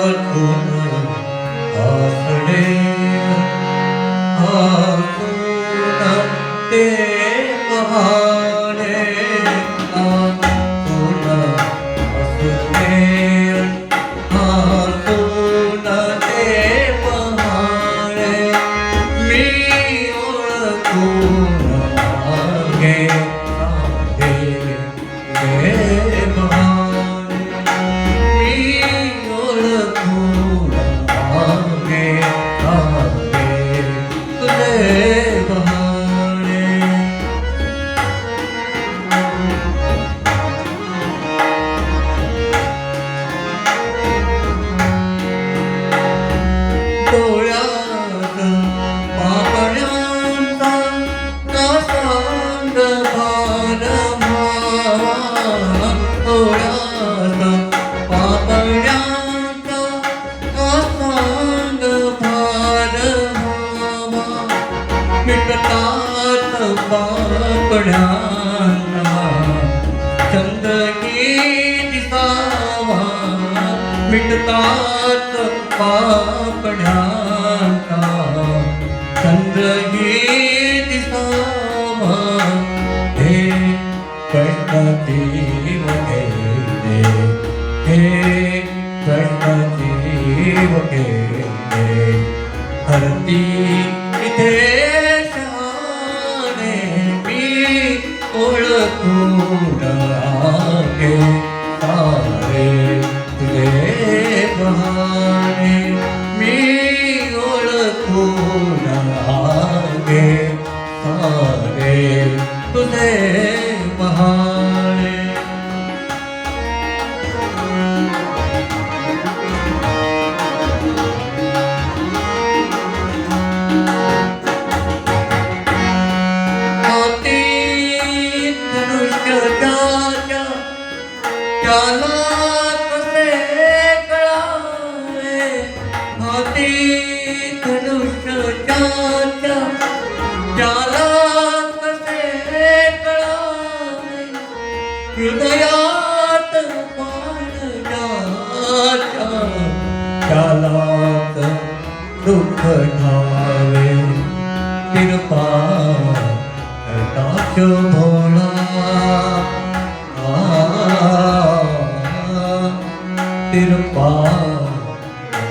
ओळखून हसले हसून ते पहाणे हसून हसले हसून ते पहाणे मी ओळखून मागे डोळ्यात पापण्यांचा कासांग भार भावा डोळ्यात पापण्यांचा कासांग भार भावा मिटतात पापण्यांना चंद्रही दिसावा मिटतात पापण्यांना चंद्रही दिसावा हे कृष्णदेव गेले हे कृष्णदेव गेले धरती इथे शाने मी ओळखून आहे सारे तुझे बहाने मी ओळखून आहे सारे तुझे बहाने त्याला कसे कळावे हाती धनुष्याच्या त्याला कसे कळावे हृदयात पाण्याच्या त्यालाच दुःख ठावे कृपा कटाक्ष भोळा कृपा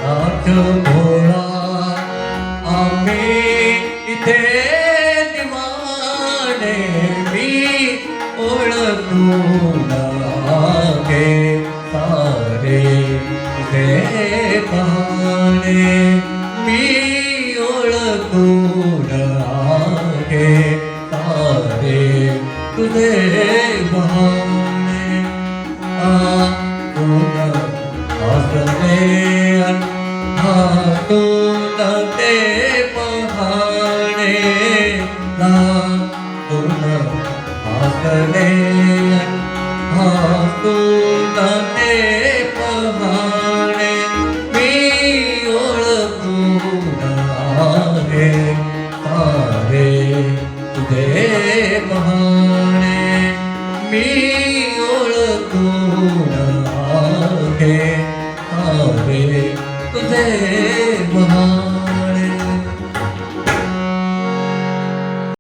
नाथ भोळा आम्ही इथे दिवाने मी ओळखून आहे सारे तुझे बहाणे मी ओळखून आहे सारे तुझे बहाणे हसले हसून ते पहाणे नातून हसले हसून ते पहाणे मी ओळखून आहे सारे तुझे बहाणे मी